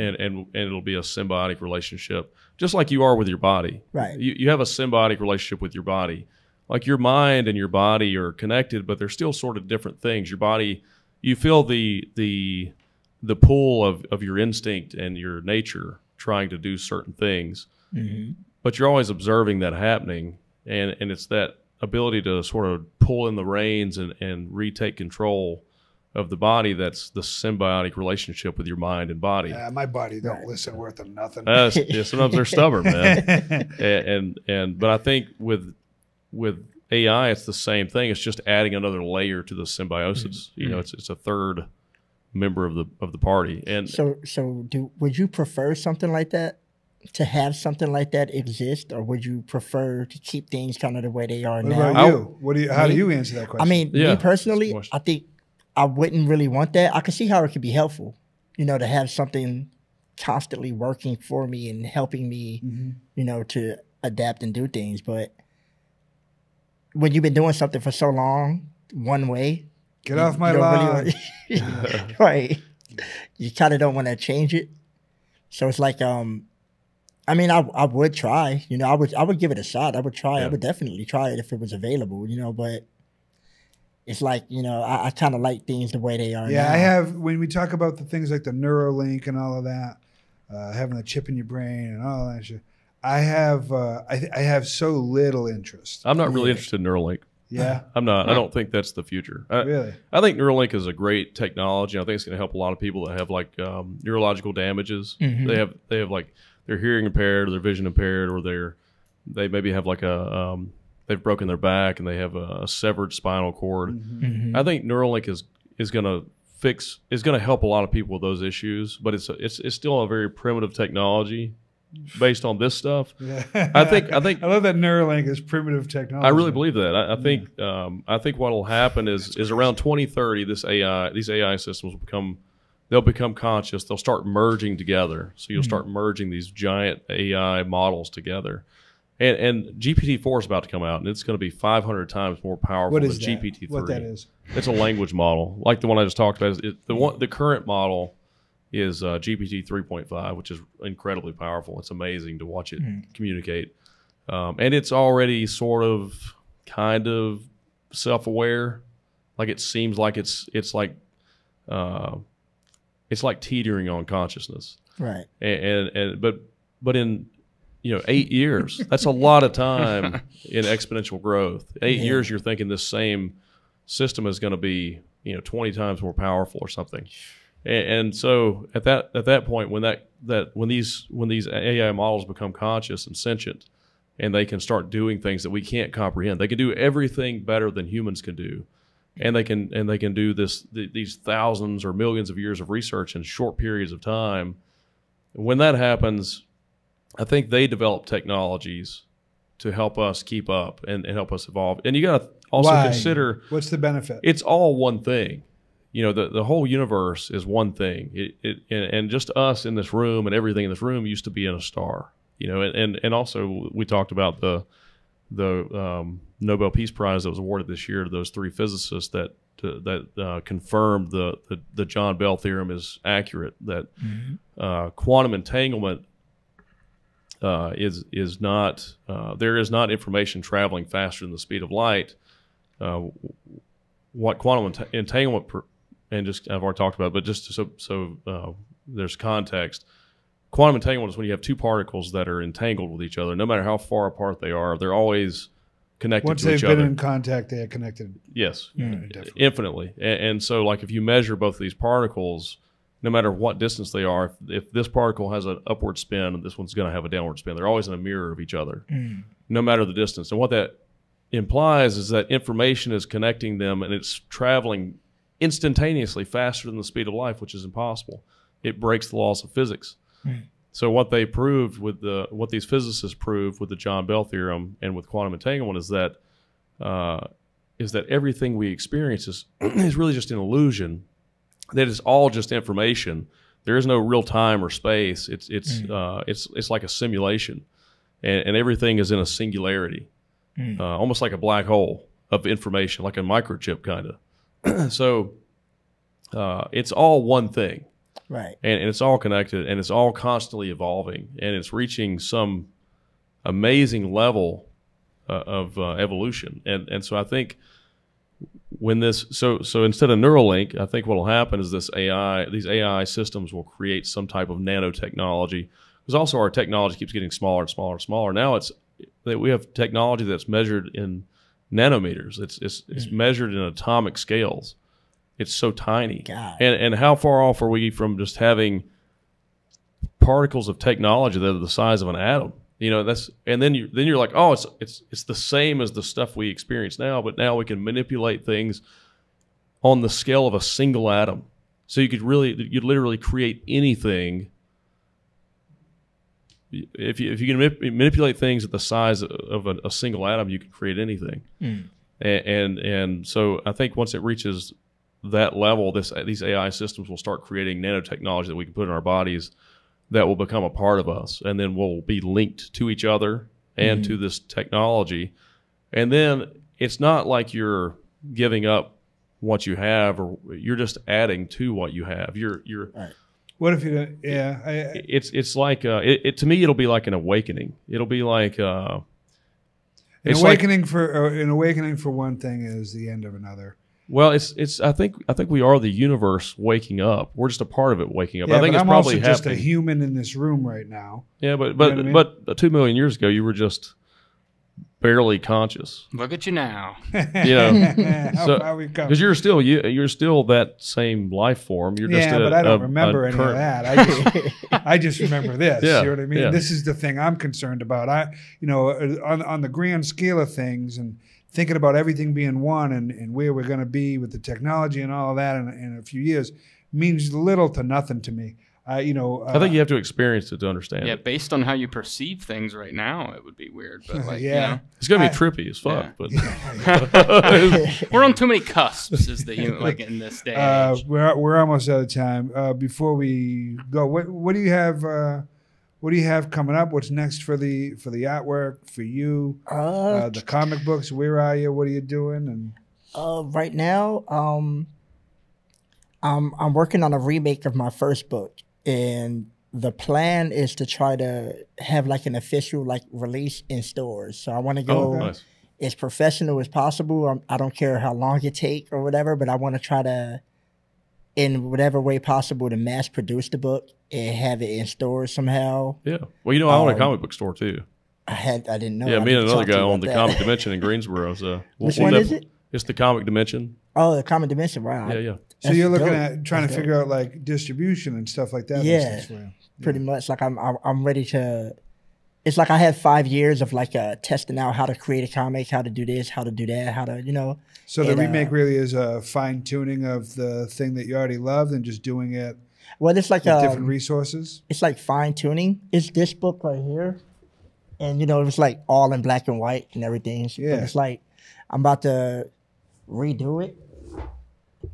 it'll be a symbiotic relationship, just like you are with your body. Right. You have a symbiotic relationship with your body. Like your mind and your body are connected, but they're still sort of different things. Your body, you feel the pull of your instinct and your nature trying to do certain things, but you're always observing that happening, and it's that ability to sort of pull in the reins and retake control of the body. That's the symbiotic relationship with your mind and body. My body don't listen worth of nothing. Sometimes they're stubborn, man. But I think with AI, it's the same thing. It's just adding another layer to the symbiosis. It's a third member of the party. And would you prefer something like that? To have something like that exist, or would you prefer to keep things kind of the way they are now? What about you? How do you answer that question? I mean, me personally, I think I wouldn't really want that. I can see how it could be helpful, to have something constantly working for me and helping me, you know, to adapt and do things. But when you've been doing something for so long, one way, get off my lawn. Really right. You kind of don't want to change it. So it's like, I mean, I would try, you know, I would give it a shot. I would try. I would definitely try it if it was available, you know, but it's like, you know, I kind of like things the way they are now. I have, when we talk about the things like the Neuralink and all of that, having a chip in your brain and all that shit, I have so little interest. I'm not really interested in Neuralink. Yeah, I'm not. I don't think that's the future. Really? I think Neuralink is a great technology. I think it's going to help a lot of people that have like neurological damages. They have like they're hearing impaired or their vision impaired, or they maybe have like they've broken their back and they have a severed spinal cord. I think Neuralink is going to help a lot of people with those issues, but it's still a very primitive technology. Based on this stuff, I think I love that Neuralink is primitive technology. I really believe that. I think what will happen is around 2030, these AI systems will become conscious. They'll start merging together. So you'll start merging these giant AI models together. And GPT-4 is about to come out, and it's going to be 500 times more powerful than GPT-3. What that is? It's a language model, like the one I just talked about. The current model is GPT 3.5, which is incredibly powerful. It's amazing to watch it communicate. And it's already sort of kind of self-aware. Like it seems like it's like teetering on consciousness. Right. But in 8 years, that's a lot of time in exponential growth. 8 years, you're thinking this same system is going to be 20 times more powerful or something. And so at that point, when these AI models become conscious and sentient, and they can start doing things that we can't comprehend, they can do everything better than humans can do, and they can do these thousands or millions of years of research in short periods of time. When that happens, I think they develop technologies to help us keep up and help us evolve. And you got to also consider, what's the benefit? It's all one thing. The whole universe is one thing. And just us in this room and everything in this room used to be in a star. And also we talked about the Nobel Peace Prize that was awarded this year to those three physicists that confirmed the John Bell theorem is accurate. That quantum entanglement is not there is not information traveling faster than the speed of light. What quantum entanglement and just I've already talked about, but just so there's context. Quantum entanglement is when you have two particles that are entangled with each other. No matter how far apart they are, they're always connected to each other. Once they've been in contact, they are connected. Yes, infinitely. And so, like, if you measure both of these particles, no matter what distance they are, if this particle has an upward spin, this one's going to have a downward spin. They're always in a mirror of each other, no matter the distance. And what that implies is that information is connecting them, and it's traveling instantaneously faster than the speed of light, which is impossible. It breaks the laws of physics. So what they proved what these physicists proved with the John Bell theorem and with quantum entanglement is that everything we experience is really just an illusion. That is all just information. There is no real time or space. It's like a simulation, and everything is in a singularity, almost like a black hole of information, like a microchip kind of. So it's all one thing. Right. And it's all connected, and it's all constantly evolving, and it's reaching some amazing level of evolution. And so I think when so instead of Neuralink, I think what will happen is these AI systems will create some type of nanotechnology, because also our technology keeps getting smaller and smaller and smaller. Now we have technology that's measured in nanometers. It's measured in atomic scales. It's so tiny. God. And how far off are we from just having particles of technology that are the size of an atom? And then you're like, oh, it's the same as the stuff we experience now, but now we can manipulate things on the scale of a single atom. So you'd literally create anything. If you can manipulate things at the size of a single atom, you can create anything. And so I think once it reaches that level, these AI systems will start creating nanotechnology that we can put in our bodies, that will become a part of us, and then we'll be linked to each other and to this technology. And then it's not like you're giving up what you have, or you're just adding to what you have. You're Right. What if you don't? Yeah, it's like to me it'll be like an awakening. It'll be like an awakening for one thing is the end of another. Well, it's I think we are the universe waking up. We're just a part of it waking up. Yeah, I think but it's I'm probably also just happening. a human in this room right now. Yeah, but You know what I mean? but 2 million years ago you were just barely conscious. Look at you now. You know, How far we've come. because you're still that same life form. You're just But I don't remember any of that. I just remember this. Yeah, You know what I mean? yeah. This is the thing I'm concerned about. On the grand scale of things, and thinking about everything being one, and where we're going to be with the technology and all of that in a few years means little to nothing to me. I think you have to experience it to understand. Yeah, it. based on how you perceive things right now, it would be weird. But like, Yeah. It's gonna be trippy as fuck. Yeah. But we're on too many cusps, is the like in this day. and age. We're almost out of time. Before we go, what do you have? What do you have coming up? What's next for the artwork for you? The comic books. Where are you? What are you doing? And Right now, I'm working on a remake of my first book, and the plan is to try to have like an official like release in stores. So I want to go nice. as professional as possible. I don't care how long it takes or whatever, but I want to try to, in whatever way possible, to mass produce the book and have it in stores somehow. Yeah. Well, I own a comic book store too. I didn't know. Yeah, I me and didn't another talk to guy you own about the that. Comic Dimension in Greensboro. So Which one is it? It's the Comic Dimension. Oh, the Common Dimension. Wow. Yeah. so That's you're looking dope. at trying That's to figure out like distribution and stuff like that. Yeah. That's where- Pretty much. Like I'm ready to. It's like I had 5 years of like testing out how to create a comic, how to do this, how to do that, how to So the And, remake really is a fine tuning of the thing that you already loved and just doing it Well, it's like with different resources. it's like fine tuning. It's this book right here, and it was like all in black and white and everything. But Yeah. it's like I'm about to redo it,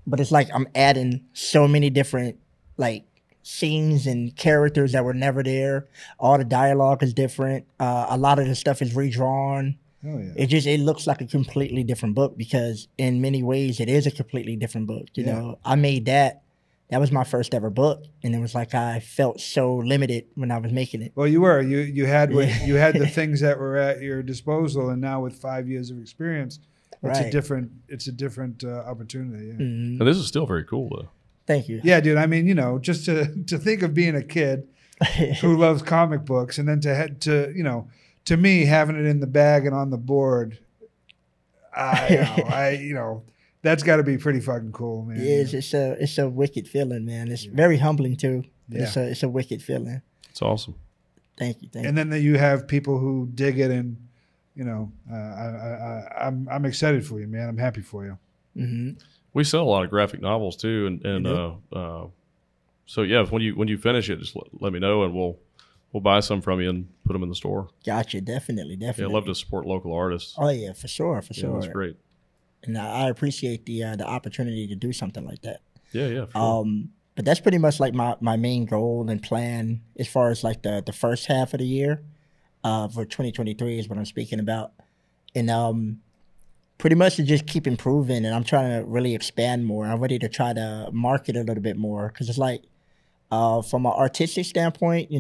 but it's like I'm adding so many different like scenes and characters that were never there. All the dialogue is different. A lot of the stuff is redrawn. Oh yeah. It looks like a completely different book because in many ways it is a completely different book. You know, I made that. That was my first ever book, and it was like I felt so limited when I was making it. Well, you were. You had you had the things that were at your disposal, and now with 5 years of experience, it's Right. a different opportunity. Yeah. Mhm. And this is still very cool though. Thank you. Yeah, dude. I mean, just to think of being a kid who loves comic books, and then to me having it in the bag and on the board, that's got to be pretty fucking cool, man. It's a wicked feeling, man. It's very humbling too. But Yeah. it's a wicked feeling. It's awesome. Thank you. And then you have people who dig it, and I'm excited for you, man. I'm happy for you. Hmm. We sell a lot of graphic novels too, and so yeah, when you finish it, just let me know, and we'll buy some from you and put them in the store. Gotcha. Definitely. Yeah, I love to support local artists. Oh yeah, for sure. Yeah, that's great. And I appreciate the opportunity to do something like that. Yeah, for sure. But that's pretty much like my main goal and plan as far as like the first half of the year for 2023 is what I'm speaking about. And pretty much to just keep improving, and I'm trying to really expand more. I'm ready to try to market a little bit more because it's like from an artistic standpoint,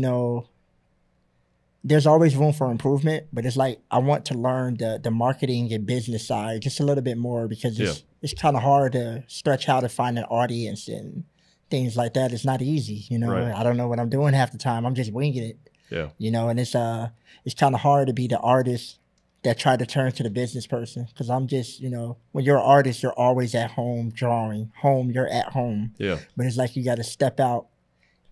there's always room for improvement, but it's like I want to learn the marketing and business side just a little bit more because it's kind of hard to stretch out to find an audience and things like that. It's not easy, Right. I don't know what I'm doing half the time. I'm just winging it. Yeah. And it's kind of hard to be the artist that try to turn to the business person because I'm just, when you're an artist, you're always at home drawing. You're at home. Yeah. But it's like you got to step out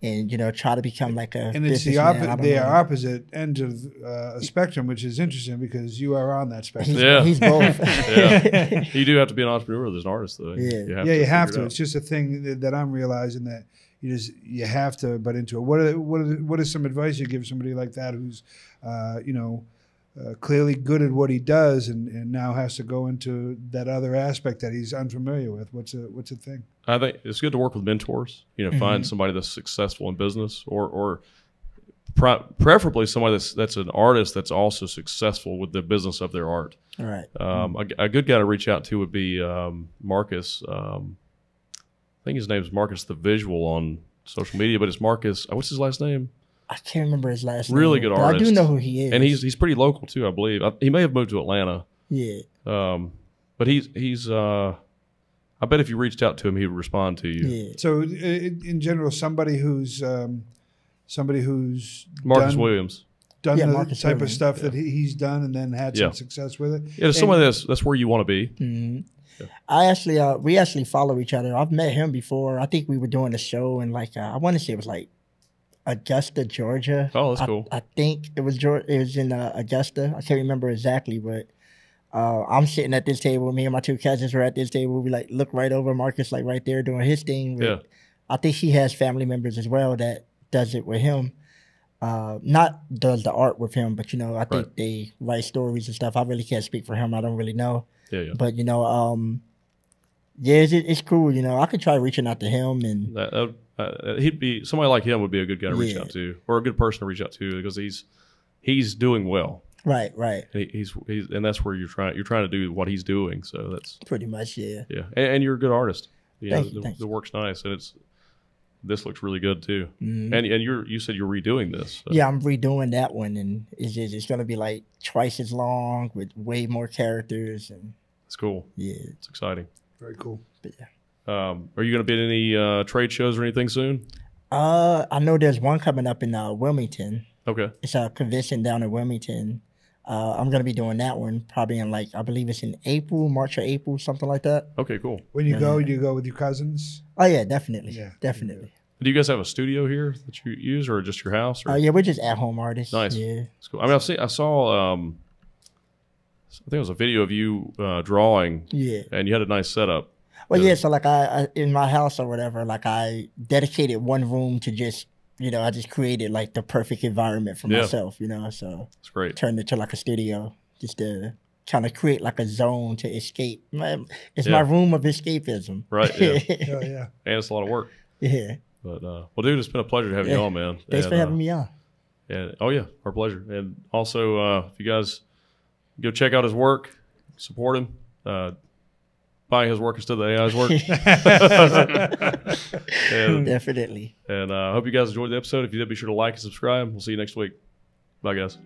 and, try to become like a And it's the opposite end of a spectrum, which is interesting because you are on that spectrum. He's both. Yeah. You do have to be an entrepreneur as an artist, though. Yeah. You have to. It out. It's just a thing that I'm realizing that you have to butt into it. What is some advice you give somebody like that who's, clearly good at what he does and now has to go into that other aspect that he's unfamiliar with? What's a thing? I think it's good to work with mentors. Find somebody that's successful in business or preferably somebody that's an artist that's also successful with the business of their art. All right. A good guy to reach out to would be Marcus. I think his name is Marcus the Visual on social media, but it's Marcus. What's his last name? I can't remember his last name. Really good artist. I do know who he is, and he's pretty local too, I believe. He may have moved to Atlanta. Yeah. But he's. I bet if you reached out to him, he would respond to you. Yeah. So in general, somebody who's Marcus Williams. Done the Marcus type Williams. of stuff that he's done and then had some success with it. Yeah, somebody that's where you want to be. Mm-hmm. Yeah. We actually follow each other. I've met him before. I think we were doing a show in I want to say it was like Augusta, Georgia. Oh, that's cool. I think it was in Augusta. I can't remember exactly, but I'm sitting at this table. Me and my two cousins were at this table. We look right over Marcus, right there doing his thing. I think he has family members as well that does it with him. Not does the art with him, but I think they write stories and stuff. I really can't speak for him. I don't really know. Yeah. But it's cool. I could try reaching out to him, and he'd be somebody like him would be a good guy to reach out to, or a good person to reach out to, because he's doing well. Right. And he's and that's where you're trying to do what he's doing. So that's pretty much yeah. And you're a good artist. Thank you. The work's nice, and this looks really good too. Mm-hmm. And you said you're redoing this. So. Yeah, I'm redoing that one, and it's going to be twice as long with way more characters, and it's cool. Yeah, it's exciting. Very cool. But yeah. Are you going to be at any trade shows or anything soon? I know there's one coming up in Wilmington. Okay. It's a convention down in Wilmington. I'm going to be doing that one probably in I believe it's in March or April, something like that. Okay, cool. When you go, you go with your cousins? Oh, yeah, definitely. Yeah, definitely. Do you guys have a studio here that you use, or just your house? Yeah, we're just at-home artists. Nice. Yeah. That's cool. I mean, I saw, I think it was a video of you drawing. Yeah. And you had a nice setup. Well, yeah, so I in my house or whatever, I dedicated one room to just, I just created the perfect environment for myself, so it's great. Turned it to a studio just to kind of create a zone to escape. It's my room of escapism. Right, yeah. Yeah. And it's a lot of work. Yeah. But, well, dude, it's been a pleasure to have you on, man. Thanks for having me on. And, oh, yeah, our pleasure. And also, if you guys go check out his work, support him. Buying his work instead of the AI's work. Definitely. And I hope you guys enjoyed the episode. If you did, be sure to like and subscribe. We'll see you next week. Bye, guys.